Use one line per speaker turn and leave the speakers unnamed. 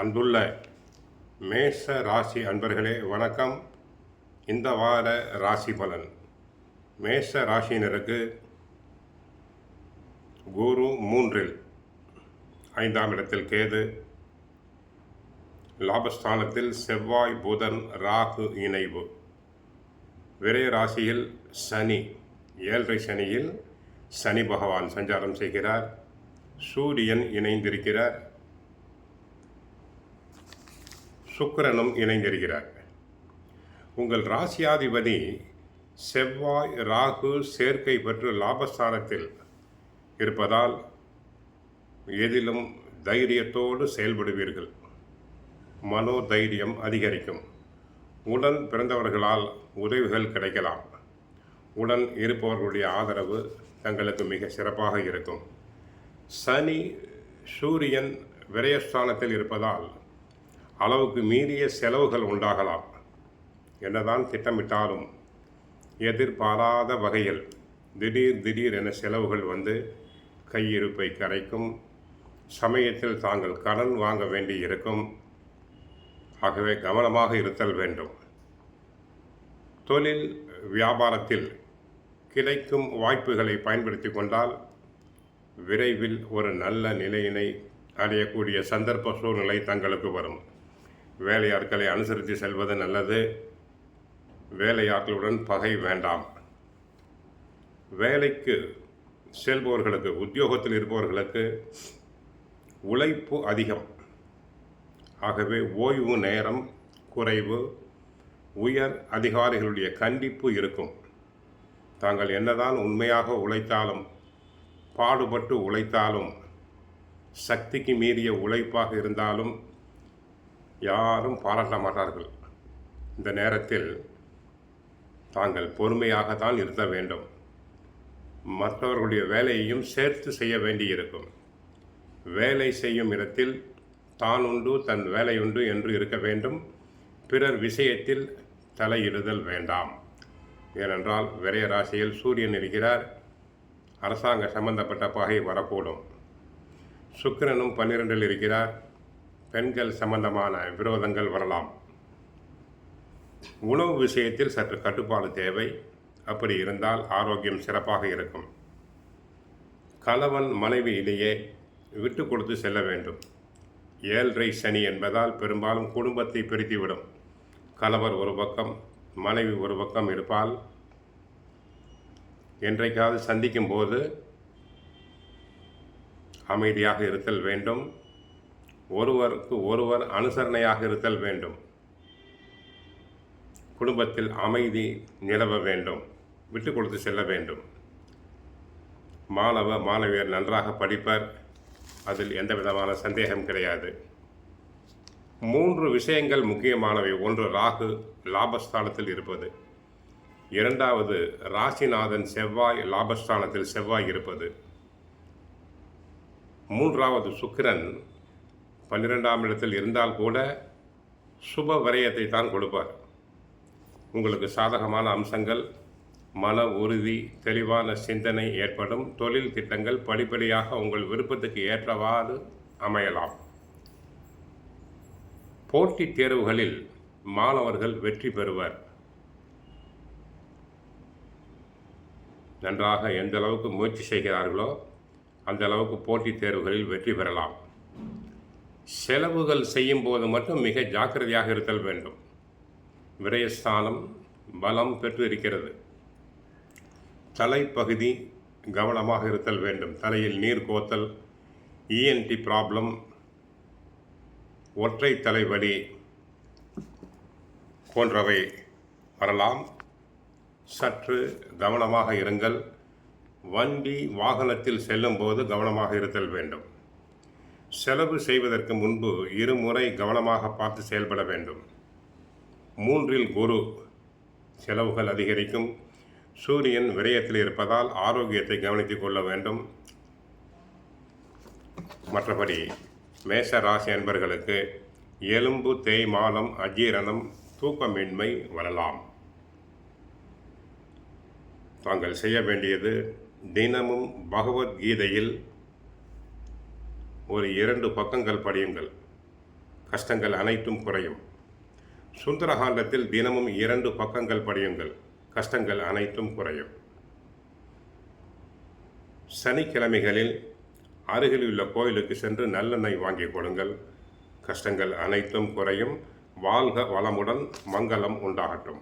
அன்புள்ள மேஷ ராசி அன்பர்களே வணக்கம். இந்த வார ராசி பலன். மேஷ ராசியினருக்கு குரு 3, 5ஆம் இடத்தில் கேது, லாபஸ்தானத்தில் செவ்வாய் புதன் ராகு இணைவு, விரய ராசியில் சனி, 7.5 சனியில் சனி பகவான் சஞ்சாரம் செய்கிறார், சூரியன் இணைந்திருக்கிறார், சுக்கிரனும் இணைந்திருக்கிறார். உங்கள் ராசியாதிபதி செவ்வாய் ராகு சேர்க்கை பெற்று லாபஸ்தானத்தில் இருப்பதால் எதிலும் தைரியத்தோடு செயல்படுவீர்கள். மனோதைரியம் அதிகரிக்கும். உடன் பிறந்தவர்களால் உதவிகள் கிடைக்கலாம். உடன் இருப்பவர்களுடைய ஆதரவு தங்களுக்கு மிக சிறப்பாக இருக்கும். சனி சூரியன் விரயஸ்தானத்தில் இருப்பதால் அளவுக்கு மீறிய செலவுகள் உண்டாகலாம். என்னதான் திட்டமிட்டாலும் எதிர்பாராத வகையில் திடீர் என செலவுகள் வந்து கையிருப்பை கரைக்கும். சமயத்தில் தாங்கள் கடன் வாங்க வேண்டி இருக்கும். ஆகவே கவனமாக இருத்தல் வேண்டும். தொழில் வியாபாரத்தில் கிடைக்கும் வாய்ப்புகளை பயன்படுத்தி கொண்டால் விரைவில் ஒரு நல்ல நிலையினை அடையக்கூடிய சந்தர்ப்ப சூழ்நிலை தங்களுக்கு வரும். வேலையாட்களை அனுசரித்து செல்வது நல்லது. வேலையாட்களுடன் பகை வேண்டாம். வேலைக்கு செல்பவர்களுக்கு, உத்தியோகத்தில் இருப்பவர்களுக்கு உழைப்பு அதிகம். ஆகவே ஓய்வு நேரம் குறைவு. உயர் அதிகாரிகளுடைய கண்டிப்பு இருக்கும். தாங்கள் என்னதான் உண்மையாக உழைத்தாலும், பாடுபட்டு உழைத்தாலும், சக்திக்கு மீறிய உழைப்பாக இருந்தாலும் யாரும் பாராட்ட மாட்டார்கள். இந்த நேரத்தில் தாங்கள் பொறுமையாகத்தான் இருக்க வேண்டும். மற்றவர்களுடைய வேலையையும் சேர்த்து செய்ய வேண்டியிருக்கும். வேலை செய்யும் இடத்தில் தான் உண்டு தன் வேலை உண்டு என்று இருக்க வேண்டும். பிறர் விஷயத்தில் தலையிடுதல் வேண்டாம். ஏனென்றால் விரய ராசியில் சூரியன் இருக்கிறார். அரசாங்க சம்பந்தப்பட்ட பகை வரக்கூடும். சுக்கிரனும் 12இல் இருக்கிறார். பெண்கள் சம்பந்தமான விரோதங்கள் வரலாம். உணவு விஷயத்தில் சற்று கட்டுப்பாடு தேவை. அப்படி இருந்தால் ஆரோக்கியம் சிறப்பாக இருக்கும். கணவன் மனைவியிலேயே விட்டு கொடுத்து செல்ல வேண்டும். 7.5 சனி என்பதால் பெரும்பாலும் குடும்பத்தை பிரித்துவிடும். கணவர் ஒரு பக்கம், மனைவி ஒரு பக்கம் இருப்பால் என்றைக்காவது சந்திக்கும் போது அமைதியாக இருத்தல் வேண்டும். ஒருவருக்கு ஒருவர் அனுசரணையாக இருத்தல் வேண்டும். குடும்பத்தில் அமைதி நிலவ வேண்டும். விட்டு கொடுத்து செல்ல வேண்டும். மாணவ மாணவியர் நன்றாக படிப்பர். அதில் எந்த விதமான சந்தேகம் கிடையாது. 3 விஷயங்கள் முக்கியமானவை. 1, ராகு லாபஸ்தானத்தில் இருப்பது. 2வது, ராசிநாதன் செவ்வாய் லாபஸ்தானத்தில் செவ்வாய் இருப்பது. 3வது, சுக்கிரன் 12ஆம் இடத்தில் இருந்தால் கூட சுப விரயத்தை தான் கொடுப்பார். உங்களுக்கு சாதகமான அம்சங்கள், மன உறுதி, தெளிவான சிந்தனை ஏற்படும். தொழில் திட்டங்கள் படிப்படியாக உங்கள் விருப்பத்துக்கு ஏற்றவாறு அமையலாம். போட்டித் தேர்வுகளில் மாணவர்கள் வெற்றி பெறுவர். நன்றாக எந்த அளவுக்கு முயற்சி செய்கிறார்களோ அந்த அளவுக்கு போட்டித் தேர்வுகளில் வெற்றி பெறலாம். செலவுகள் செய்யும் போது மட்டும் மிக ஜாக்கிரதையாக இருத்தல் வேண்டும். விரயஸ்தானம் பலம் பெற்று இருக்கிறது. தலைப்பகுதி கவனமாக இருத்தல் வேண்டும். தலையில் நீர் கோத்தல், இஎன்டி ப்ராப்ளம், ஒற்றை தலைவலி போன்றவை வரலாம். சற்று கவனமாக இருங்கள். வண்டி வாகனத்தில் செல்லும் போது கவனமாக இருத்தல் வேண்டும். செலவு செய்வதற்கு முன்பு 2 முறை கவனமாக பார்த்து செயல்பட வேண்டும். 3இல் குரு, செலவுகள் அதிகரிக்கும். சூரியன் விரயத்தில் இருப்பதால் ஆரோக்கியத்தை கவனித்துக் கொள்ள வேண்டும். மற்றபடி மேஷ ராசி அன்பர்களுக்கு எலும்பு தேய்மானம், அஜீரணம், தூக்கமின்மை வரலாம். தாங்கள் செய்ய வேண்டியது தினமும் பகவத்கீதையில் ஒரு 2 பக்கங்கள் படியுங்கள். கஷ்டங்கள் அனைத்தும் குறையும். சுந்தரகாண்டத்தில் தினமும் 2 பக்கங்கள் படியுங்கள், கஷ்டங்கள் அனைத்தும் குறையும். சனிக்கிழமைகளில் அருகில் உள்ள கோயிலுக்கு சென்று நல்லெண்ணெய் வாங்கிக் கொடுங்கள், கஷ்டங்கள் அனைத்தும் குறையும். வாழ்க வளமுடன், மங்களம் உண்டாகட்டும்.